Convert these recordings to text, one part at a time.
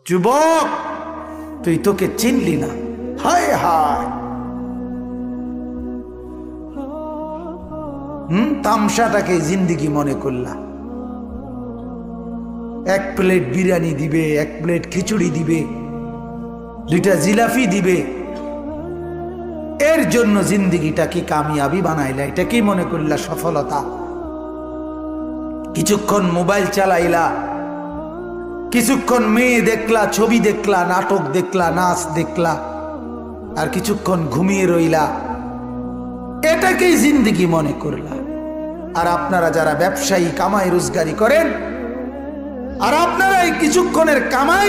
যুবক তুই তোকে চিনলি না, হায় হায়। তামসাটাকে জিন্দিগি মনে করলা। এক প্লেট বিরিয়ানি দিবে, এক প্লেট খিচুড়ি দিবে, 2টা জিলাপি দিবে, এর জন্য জিন্দিগিটা কি কামিয়াবি বানাইলা? এটা কি মনে করলা সফলতা? কিছুক্ষণ মোবাইল চালাইলা, কিছুক্ষণ মেয়ে দেখলা, ছবি দেখলা, নাটক দেখলা, নাচ দেখলা, আর কিছুক্ষণ ঘুমিয়ে রইলা, এটাকেই জিন্দিগি মনে করলা। আর আপনারা যারা ব্যবসায়ী কামাই রোজগারি করেন, আর আপনারা এই কিছুক্ষণের কামাই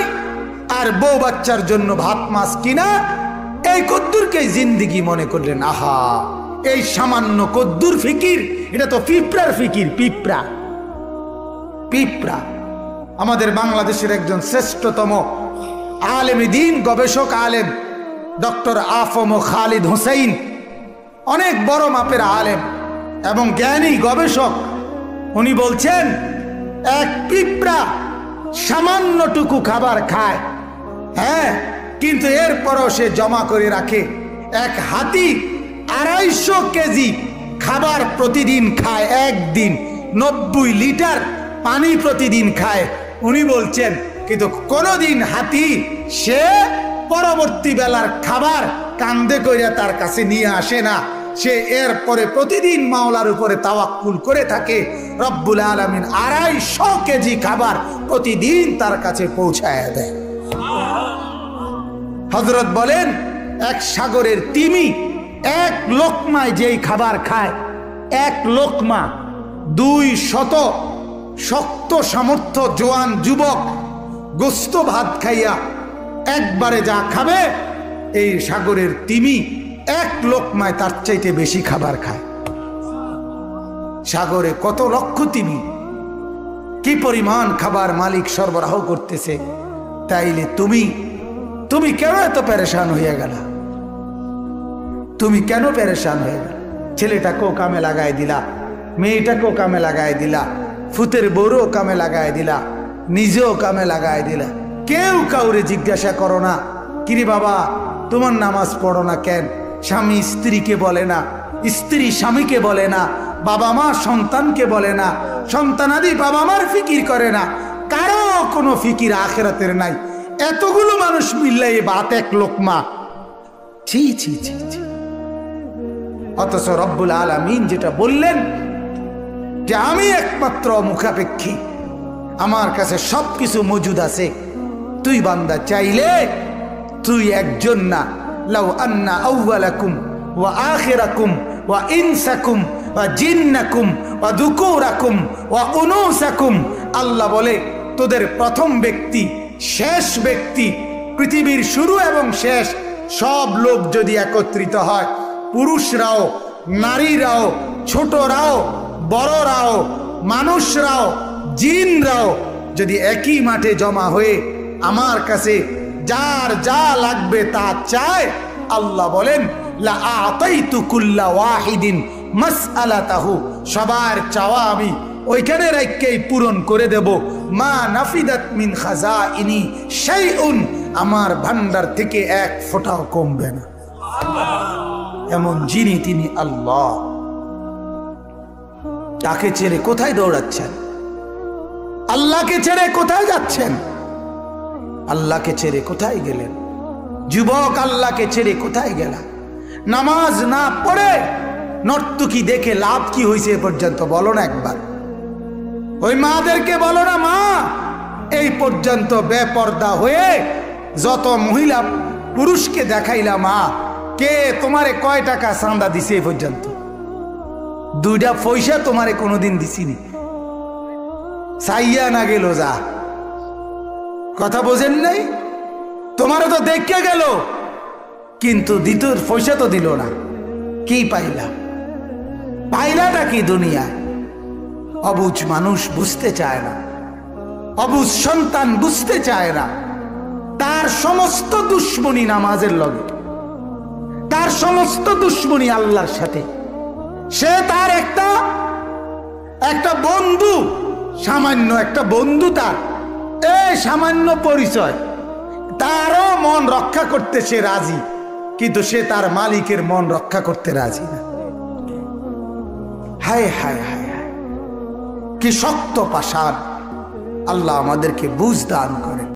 আর বউ বাচ্চার জন্য ভাত মাছ কিনা এই কদ্দুরকেই জিন্দিগি মনে করলেন। আহা, এই সামান্য কদ্দুর ফিকির, এটা তো পিঁপড়ার ফিকির। পিঁপড়া পিঁপড়া। আমাদের বাংলাদেশের একজন শ্রেষ্ঠতম আলেমে দ্বীন, গবেষক আলেম ডক্টর আফম খালিদ হোসেন, অনেক বড় মাপের আলেম এবং জ্ঞানী গবেষক, উনি বলছেন এক পিঁপড়া সামান্যটুকু খাবার খায়, হ্যাঁ, কিন্তু এরপরও সে জমা করে রাখে। এক হাতি 250 কেজি খাবার প্রতিদিন খায়, একদিন 90 লিটার পানি প্রতিদিন খায়। উনি বলছেন কিন্তু কোনদিন হাতি সে পরবর্তী বেলার খাবার কান্দে কইরা তার কাছে নিয়ে আসে না। সে এরপরে প্রতিদিন মাওলার উপরে তাওয়াক্কুল করে থাকে। রব্বুল আলামিন 250 কেজি খাবার প্রতিদিন তার কাছে পৌঁছায় দেয়। হযরত বলেন এক সাগরের তিমি এক লোকমায় যেই খাবার খায়, এক লোকমা 200 শক্ত সামর্থ্য জোয়ান যুবক গোস্ত ভাত খাইয়া একবারে যা খাবে, এই সাগরের তিমি এক লোকমায় তার চাইতে বেশি খাবার খায়। সাগরে কত লক্ষ তিমি, কি পরিমাণ খাবার মালিক সরবরাহ করতেছে। তাইলে তুমি কেন এত পেরেশান হয়ে গেলা? তুমি কেন পেরেশান হয়ে গেল? ছেলেটাকেও কামে লাগাই দিলা, মেয়েটাকেও কামে লাগাই দিলা, ফুতের বউরও কামে লাগাই দিলা, নিজেও কামে লাগাই দিলা। কেউ কাউরে জিজ্ঞাসা করো না, কিরে বাবা তোমার নামাজ পড়ো না কেন? স্বামী স্ত্রীকে বলে না, স্ত্রী স্বামীকে বলে না, বাবা মা সন্তানকে বলে না, সন্তানাদি বাবা মার ফিকির করে না, কারো কোনো ফিকির আখিরাতের নাই। এতগুলো মানুষ মিললে এই ভাত এক লোকমা, ছি ছি ছি ছি। অথচ রব্বুল আলামিন যেটা বললেন যে আমি একমাত্র মুখাপেক্ষী, আমার কাছে সবকিছু মজুদ আছে। তুই বান্দা চাইলে তুই একজন না, লাউ আন্না আউওয়ালাকুম ওয়া আখিরাকুম ওয়া ইনসাকুম ওয়া জিন্নাকুম ওয়া যুকুরাকুম ওয়া উনুসাকুম, আল্লাহ বলে তোদের প্রথম ব্যক্তি, শেষ ব্যক্তি, পৃথিবীর শুরু এবং শেষ সব লোক যদি একত্রিত হয়, পুরুষরাও নারীরাও, ছোটরাও বড়রাও, মানুষরাও জিনরাও যদি একই মাঠে জমা হয়ে আমার কাছে যার যা লাগবে তা চায়, আল্লাহ বলেন লা আতাইতু কুল্লা ওয়াহিদিন মাসআলাতাহু, সবার চাওয়া আমি ওইখানে রাখকেই পূরণ করে দেব। মা নাফিদাত মিন খাজাইনি শাইউন, আমার ভান্ডার থেকে এক ফোঁটাও কমবে না। এমন যিনি তিনি আল্লাহ। তাকে ছেড়ে কোথায় দৌড়াচ্ছেন? আল্লাহকে ছেড়ে কোথায় যাচ্ছেন? আল্লাহকে ছেড়ে কোথায় গেলেন? যুবক আল্লাহকে ছেড়ে কোথায় গেলা? নামাজ না পড়ে নর্তকী দেখে লাভ কি হয়েছে এ পর্যন্ত বলো না একবার। ওই মাদেরকে বলো না, মা এই পর্যন্ত বেপর্দা হয়ে যত মহিলা পুরুষকে দেখাইলা, মা কে তোমারে কয় টাকা চাঁদা দিছে এ পর্যন্ত? 2টা পয়সা তোমারে কোনোদিন দিছিনি, চাইয়া না গেল যা। কথা বোঝেন নাই? তোমারও তো দেখে গেল, কিন্তু দ্বিতীয় পয়সা তো দিল না। কি পাইলা? পাইলাটা কি দুনিয়া? অবুঝ মানুষ বুঝতে চায় না, অবুঝ সন্তান বুঝতে চায় না। তার সমস্ত দুশ্মনী নামাজের লগে, তার সমস্ত দুশ্মনী আল্লাহর সাথে। সে তার একটা বন্ধু, সামান্য একটা বন্ধু, তার এই সামান্য পরিচয়, তারও মন রক্ষা করতে সে রাজি, কিন্তু সে তার মালিকের মন রক্ষা করতে রাজি না। হায় হায় হায় হায়, কি শক্ত পাষাণ! আল্লাহ আমাদেরকে বুঝ দান করেন।